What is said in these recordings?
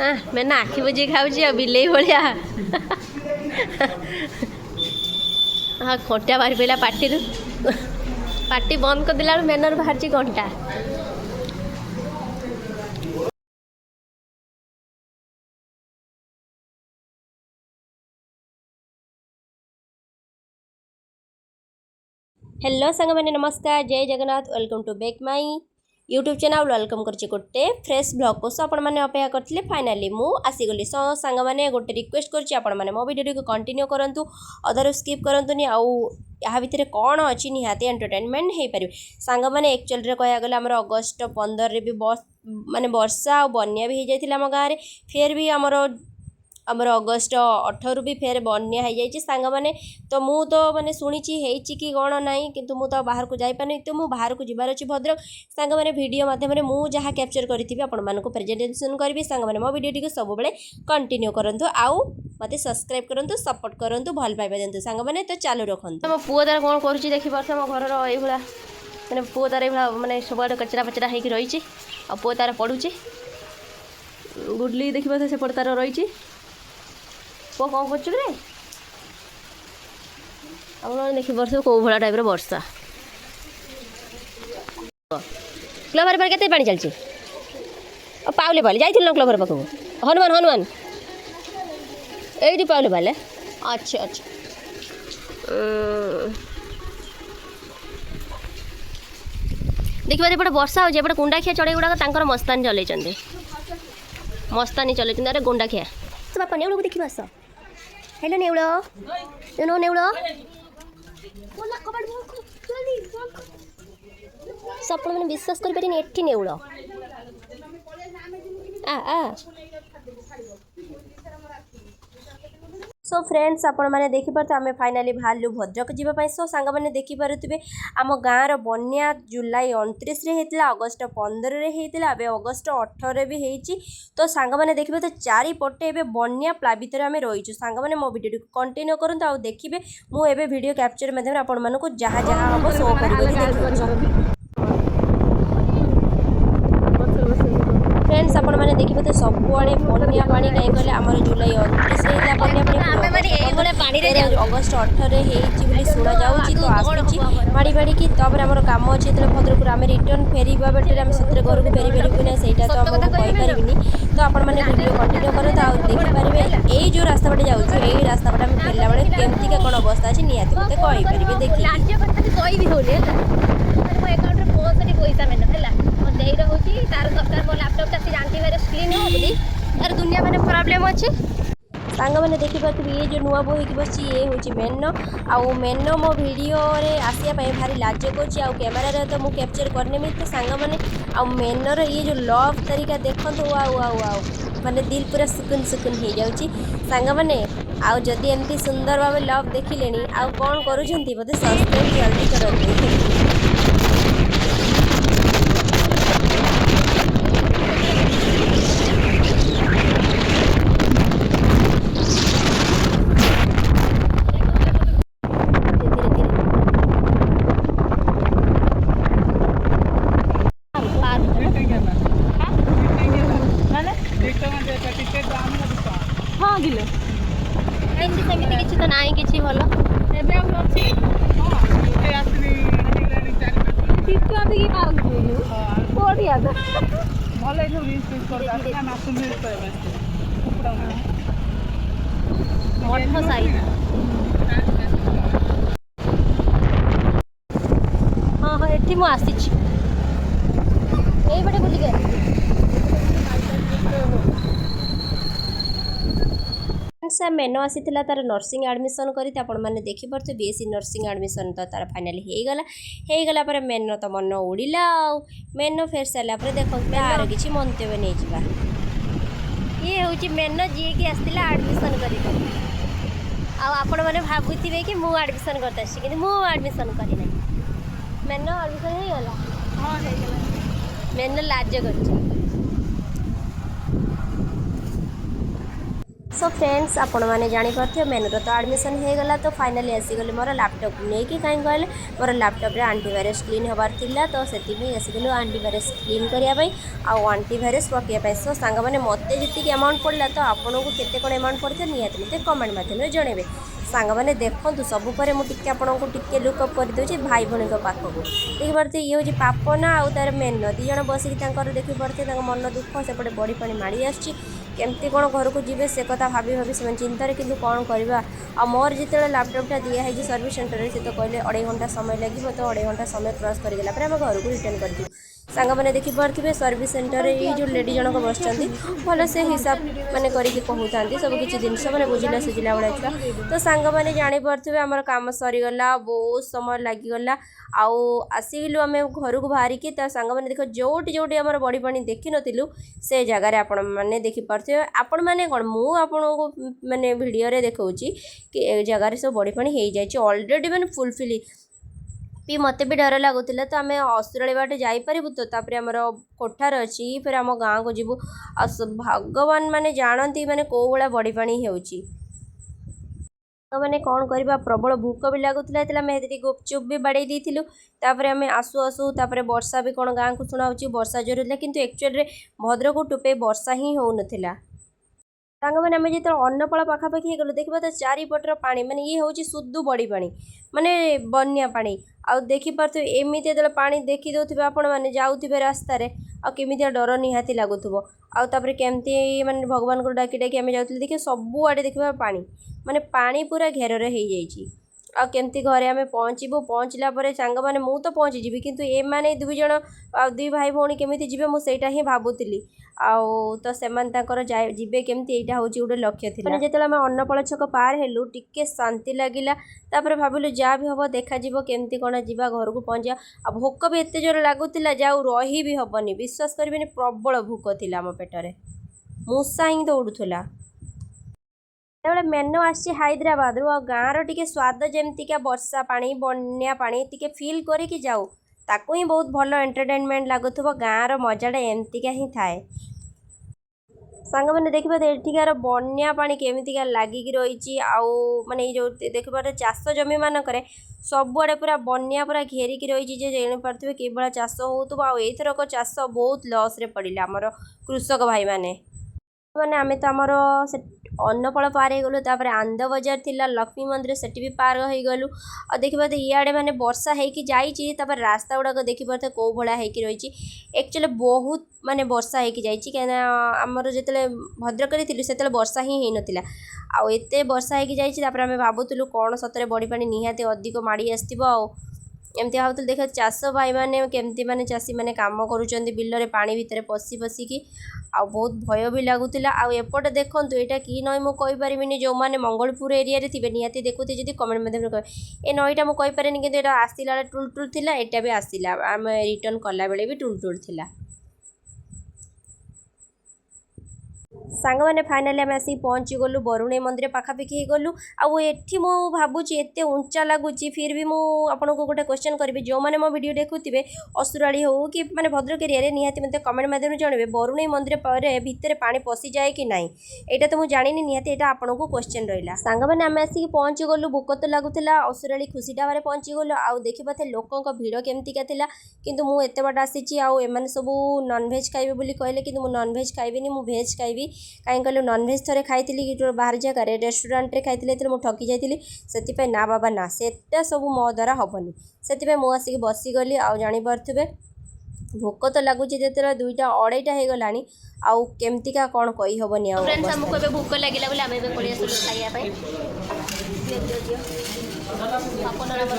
मैंने आखि बुझी खाऊँ बिले भाया हाँ कंटा बाहरी पड़ा पार्टी पार्टी बंद करदेला मेनर बाहर कंटा हेलो सांग मैंने नमस्कार जय Jagannath welcome to back my YouTube channel welcome करछि गोटे फ्रेश ब्लॉग पोस्ट आपण मैंने अपेक्षा करथिले फाइनली मु आसीगली सो सांग मैंने गोटे रिक्वेस्ट करछि आपण मैंने मो वीडियो को कंटिन्यू करंतु अदर स्किप करंतुनी आउ या भितर कौन अच्छी निहाती एंटरटेनमेंट हो पारे सांग मैंने एक्चुअल रे कह गले आमर अगस्ट 15 रे भी माने वर्षा और बन्या भी हो जाइथिला हम गाँव फिर भी आमर अगस्ट 18 भी फेर बन्या हो जाइए सांग मैंने तो मु तो मैंने शुणी कि कौन ना कि मुझे बाहर को जापारे तो मुझे बाहर को जीवार अच्छी भद्रक सांग मैंने वीडियो माध्यम मुझे जहाँ कैप्चर करी आपण प्रेजेंटेशन करी सांग मैंने मो वीडियो सब कंटिन्यू करूँ आउ मत सब्सक्राइब करूँ सपोर्ट करूँ भल पाइबा दिंतु सांग मैंने तो चालू रखुद मो पुओ तार कौन कर देखी पार्थ मो घर ये मैंने पुओ तार ये मैंने सब कचरा पचरा हो रही पुओ तार पढ़ुची गुडली देखी पार्थ सेपट तार रही पुओ कौन कर देखी वर्ष कौ भाया टाइप वर्षा क्लबर पर केते पानी चलची पाउले पाले जाइथिल न क्लबर पाखु हनुमान हनुमान एडी पाउले पाले अच्छा अच्छा देखिए एपटे वर्षा हो गुंडाखिया चढ़ई गुड़ाक मस्तानी चलते मस्तानी चलते अरे गुंडाखिया बापा नेउल को देखी आस हेलो नेउल नो नेउल सब मैंने विश्वास करें एटी नेउल सो फ्रेंड्स आपण मैंने देखिपे आम फाइनाली बाहर भद्रक जावाई सो सांग मैंने देखिपे आम गाँव बन्या जुलाई 29 होता अगस्ट 15 होता अगस्ट 18 भी होती तो सांग मैंने देखिए तो चारिपटे एवं बन्या प्लावित आम रहीचु सांग मैंने मो वीडियो कंटिन्यू करूँ आ देखिए मुझे वीडियो कैप्चर माध्यम आपण मानक जहाँ जहाँ हम शो कर फ्रेंड्स आपण मैंने देखिए तो सबुआड़े बन्या पानी कहीं गले आम जुलाई 29 बन्या पानी अगस्ट 18 होती शुणा जाऊँगी तो आसूँ माड़ी माड़ी की तापर आम कम अच्छे जो भद्रक आम रिटर्न फेरवा बेटे आम सतरे घर को फेरी पारू ना सहीटा तो कहीपरि तो आपण मैंने वीडियो कंटिन्यू करते आ देखिपारे यही जो रास्ता बाटे जाऊँ यही रास्ता बाटे आम फेरला बेले केमती कौन अवस्था अच्छी निहती मत कहीपरि देखिए पैसा मैंने है देर हो तार दरकार मो लैपटॉप सी जानती मेरे स्क्रीन होगी तार दुनिया मैंने प्रॉब्लम अच्छे सांग मैंने देखिपे ये जो नुआ बो हो बस ये हूँ मेन आउ मेन मो भिडियो आसापी भारी लाज कर कैमेरा तो मुझे कैप्चर करने तो सांग मैंने आ मेनर ये जो लव तरीका देखो आउ आउ आउ माने दिल पूरा सुकुन सुकुन हो जाऊँगी सांग मैंने आउ जदि एमती सुंदर भाव लव देखिले आउ कौन करुँच बोधे सब्सक्राइब जल्दी करते हाँ किलो सेमती किसी तो ना कि भल हाँ हाँ ये मुझे आसी बुलिक मेनो आसी तार नर्सिंग एडमिशन करी मैंने देखिपे बीएससी नर्सिंग एडमिशन तो तार फाइनाली होगला पर मेनो तो मन उड़िला मेनो फेर सारापर देखो यार किसी मंतव्य नहीं जावा ये हूँ मेनो जी की आसला एडमिशन कर आपण मैंने भावुवे कि मुझे एडमिशन करते कि मुझे एडमिशन करना मेनो एडमिशन होगला मेनो लाज कर सो फ्रेंड्स आपण मैंने जापर मेनूर तो आडमिशन हो गला तो फाइनाली आसीगली मोर लैपटॉप नहीं कहीं कहले मोर लैपटॉप रे एंटीवायरस क्लीन हबार थिला तो से आसीगलु एंटीवायरस क्लीन करने आउ एंटीवायरस पकड़ सो सांग मैंने मत जी अमाउंट पड़ा तो आपको केते कौन अमाउंट पड़ता निहत मत कमेंट मध्यम जनइबे सांग मैंने देखूँ सबुपर मुझे आपको टिके लुकअप करदे भाई भौणी पाखक देखिए ये हूँ पापना आउ तार मेन दिज बसिक देखिपे मन दुख सेपटे बड़ी पानी माड़ी आसुच्छी केमती कौन घर को जी से कथा भाभी भाभी से चिंतार कि कौन करवा आ मोर जिते लैपटॉपटा दिखाई सर्विस सेंटर से तो कहले 2.5 घंटा समय लगे तो 2.5 घंटा समय क्रॉस करगला आम घर को रिटर्न कर सांग मैंने देखिपे सर्विस सेंटर ये जो लेडी जनक बस भल से हिसाब मैंने करके कहते सब किसी जिनस मैंने बुझला सुझला भाया छुआ तो सांग मैंने जापे आम कम सरीगला बहुत समय लगिगला आउ आसगलु आम घर को बाहरिकी सांग मैंने देख जोटी जोटी आम बड़ी पानी देखी नु से जगार आपण मैंने देखिपे आपण मैंने कौन मुझे मैंने वीडियो देखा कि जगार सब बड़ी पानी हो जाए अलरेडी मैंने फुलफिल भी मत भी डर लगुला तो आम असुराली बाटे जापरू तो तापर आमर कोठार अच्छी फिर आम गाँव को जीवु भगवान माने जानती माने कौ भाया बड़ी पानी होची मैंने कौन करवा प्रबल भूक भी लगुला गुपचुप भी बाड़े देलु तापर आम आसु आसु तापर वर्षा भी कौन गाँव को शुणाऊँ वर्षा जोर होता कि एक्चुअल भद्रक टोपे वर्षा ही हो नाला सांग मैंने आम जो अन्नपाଳ पाखापाखि गलु देखा तो चारिपटर पानी माने ये हूँ सुदू बड़ी पानी माने बन्या पानी आउ देखिपे एमती जो पा देखी दे आपण मैंने जाऊे रास्त आमती डर निहाती लगुव आउे केमती माने भगवान को डाकी डाकी आम जाते देखिए सबुआड़े देखा पानी माने पानी पूरा घेर हो जाइए आमती घरे आम पहुँचबू पहुँचला सांग मैंने मु तो पहुँचीजी कितु एमाने दुई जन दुई भाई भौणी केमी जी मुझे ही भावुली आउ तो से जीवे केमती यहाँ हूँ गोटे लक्ष्य थी जो अन्नपाଳ छक पार हेलु टिके शांति लगिला तापर भाविलु जहाँ भी हम देखा केमती कौन जा घर को पहुँचा आ भोक भी एत जोर लगुला जाऊ रही भी हेनी विश्वास करें प्रबल भोक थी आम पेटर मूषा ही दौड़ूला जो मेनो आसी हैदराबाद रू गाँव टे स्वाद जमतीका वर्षा पानी बन्या पानी टे फिल करके जाऊ ताकू ही बहुत भल एंटरटेनमेंट लगुव गाँव मजाटा एमतीका ही थाए सांग मैंने देखिए एठिकार बन्या पानी केमितिका लागिक रही आउ माने जो देखिए चाष जमी मानक सबुआड़े पूरा बन्या पूरा घेरिकी रही जापारे कि भाया चाष हो आईथरक चाष बहुत लस रे पड़ा आमर कृषक भाई माने मैंने आम तो आमर अन्नपाଳ पार हो गलु तापर आंद बजार थिला लक्ष्मी मंदिर से भी पार हो गलु और देखिए इे मैंने वर्षा होगी जापर रास्ता गुड़ाक देखिपे कौ भाया होगी रही एक्चुअली बहुत माने वर्षा होगी कहीं आमर जो भद्रक थी से वर्षा ही हो नाला आत वर्षा होगी जापर आम भावुलु कौन सतरे बड़ी पानी निहाती अधिक माड़ी आसो एमती भावुल देख चाष भाई मैंने केमती माने चाषी मैंने काम करुँच बिलरे पानी भितर पशि पशिकी आ बहुत भय भी लगुला आपटे देखूँ यहाँ कि नई मुझे कहीपरि जो मैंने मंगलपुर एरिया थे निहाती देखुते जी कमेंट मध्यम कह ए नईटा मुझे कहीपरि कि आसला टुल टुल थी यहाँ भी आसला आम रिटर्न कला बेले भी टुल टुल थी सांग मैंने फाइनाली आम आसिक पहुँची गलु बरुणेई मंदिर पाखापाखि गलु आठी मु भावुची एत उंचा लगुच फिर भी मुझे गोटे क्वेश्चन करी जो मैंने मो वीडियो देखुवे असुराड़ी हो कि मैंने भद्रक एरिया निहाती मत कमेंट मध्यम जानवे बरुणेई मंदिर पर भितर पानी पशि जाए कि नहीं यहाँ तो मुझे जानी निहाती यहाँ आपको क्वेश्चन रहा सांग मैंने आम आसिक पहुँची गलु भोक तो लगुला असुराड़ी खुशी ढाबे पहुँची गलु आउ देखिपे लोकों भिड़ केमतीका थिला किंतु मु एत बाट आसी आने सब नॉनभेज खाइबे बोली कहले कि मुझे नॉनभेज खाइबेनी मु भेज खाइबी कहीं कहलु नॉनभेज थे खाई बाहर जगह रेस्टोरेंट रे खाई मुझे ठकी जाइली से ना बाबा ना सेटा सब मो द्वारा हेनी से मुझे बसीगली आउ जापे भोक तो लगुच जो 2टा 2:30 हो गला आउ केमतीका कौन कही हेनी आमको भोक लगे बोले आम पलि आसलु खाइबापी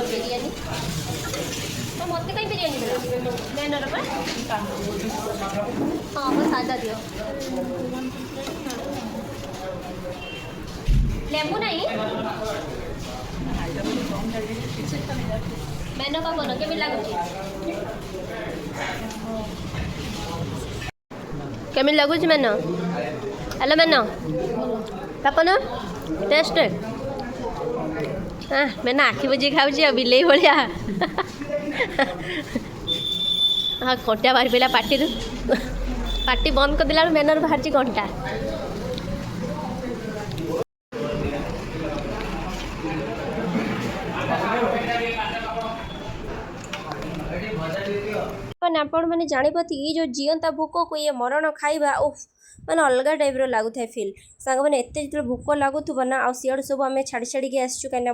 बिरियानी तो मत कहीं बिरियानी मेनर हाँ वो सादा दियो लेंबू नहीं मेनो का कौन केमी लगुच केमी लगुच मेनो हेलो मेनो पापन टेस्ट हाँ मैंने आखि बुझी खाऊँ बिले भाया हाँ कंटा बाहर पड़ा पार्टी पार्टी बंद कर दिला मेनर बाहर कंटा आपण मैंने जापति ये जो जीवंता भोक को ये मरण खाଇବା ओफ मैंने अलग टाइप्र लगुए फिल सांग मैंने एत जो भोक लगुव ना आ सीआड़ सब आम छाड़ी छाड़ी आसचु कहीं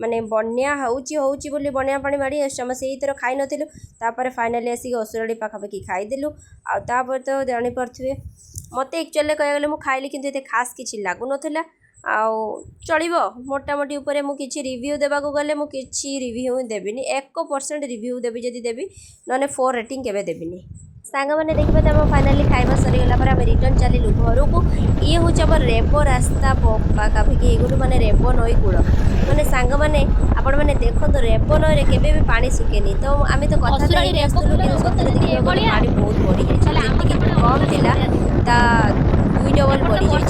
मानने बन्या होली बन्या पानी माड़ी आम से थर खाई नापर फाइनाली आसिक असुराड़ी पाखापाखि खाईदेलु आपर तो जापे मत एक्चुअली कह गले खाइली कि खास किसी लगुन चलो मोटामोटी उपर मुझे रिव्यू देवाक गले मुझे रिव्यू देवी 1% रिव्यू देवी जदि देवी ना 4 रेटिंग केवे देवी सांग मैंने देखा आम फाइनाली खाଇବା सरीगला आम रिटर्न चलू घर को ये हूँ आम रेब रास्ता पाखापाखि ये मानने रेब नई कूल मैंने सांग मैंने आपण मैंने देखो रेब नई के भी पानी सुखेनी तो आम तो कथा पानी बहुत बढ़ी जाए जी कम थिला ता 2 डबल बढ़ी जाए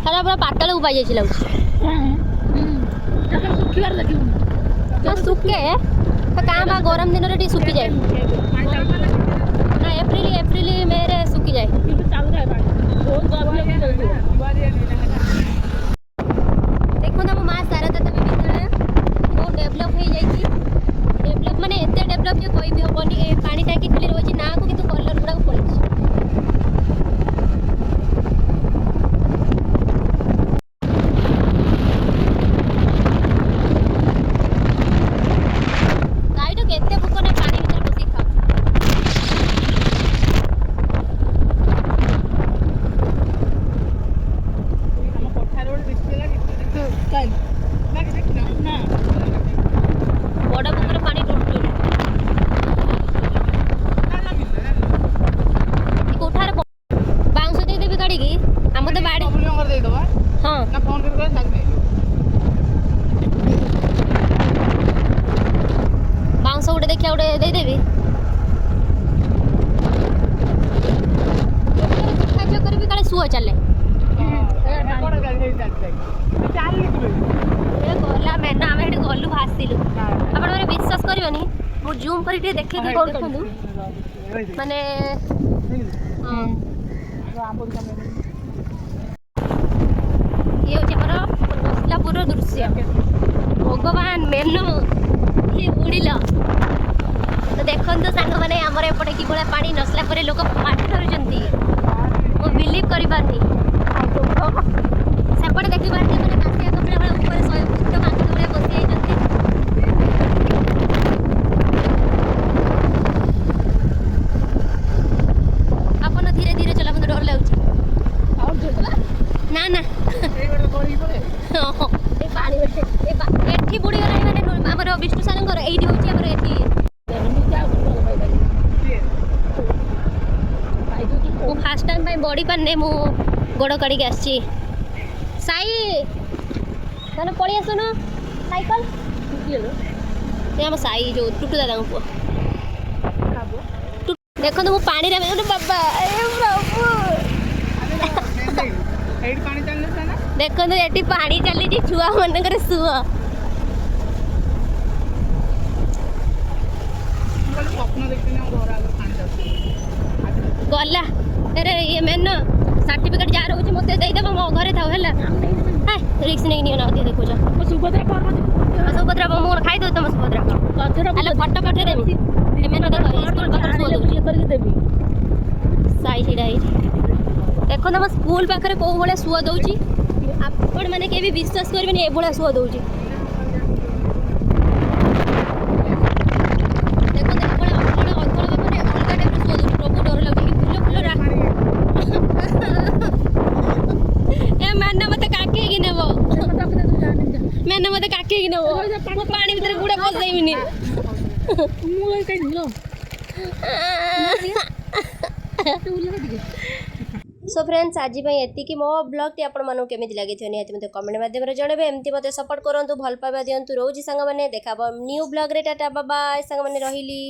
सारा पूरा पातल को पाई जाइए सुखे क्या बा गरम दिन में सुखी जाए ना एप्रिल मे रे सुखी जाए देखो ना माँ शारदा देवी विद्यालय बहुत डेभलप हो जाए डेभलप माने एत डेभलप जो कह हेनी पानी टाकी खाली रही ना को किंतु कलर गुड़ा पड़े बाउंस गोटे देखिए गोटे देदेवी काले सुह चले गला मेन आम ये गलु भासिलु आप विश्वास करनी मुझे जूम कर देखे देखु माने ये नसलापुर दृश्य भगवान मेन ये बुड़िल तो देखो सांग मैंने आमर एपटे कि भाया पानी नसला पर लोक माटी धरुंट मो बिलीव कर सेपटे देखी पारे मैंने काटिया कपड़ा भाई ऊपर 100 फुट माटी भाया बसी जाती आपन धीरे धीरे चला मतलब डर लगे ना ना एठी बुड़ी गला माने हमर विष्णु सारंगर एठी होची हमर एठी मु फर्स्ट टाइम भाई बॉडी पाने मु गोड़ कड़ी के आसी साई माने पड़ी आसो ना साइकिल ये हम साई जो टुटु दादा को देखो तो मु पानी रे बाबा ए प्रभु एठी पानी चलले ना देखो तो एठी पानी चली जी छुआ मन करे सुआ गला अरे ये मैंने सर्टिफिकेट जहाँ रोचे मत देदेव मो घरे था रिक्स नहीं नियो देखो सुभद्रा मोर खाई दो तुम सुभद्रा फटो पठे देवी साई छिड़ा देखो तुम स्कूल पाखे कौ भाया सुआ दौची आपण मैंने के विश्वास करेंगे ये भाया सुआ दौची मैंने मत काके कि नो पानी भीतर गुड़ा पस देबिनी मु कहीं नो सो फ्रेंड्स आज एतिकी मो ब्लॉग टी आपण मानू केमिति लागि थियो निहाती मते कमेंट माध्यम रे जणेबे एमती मते सपोर्ट करंतु भल पाबा दियंतु रोजी संग माने देखाबो न्यू ब्लॉग रे टाटा बाय बाय संग माने रहिली।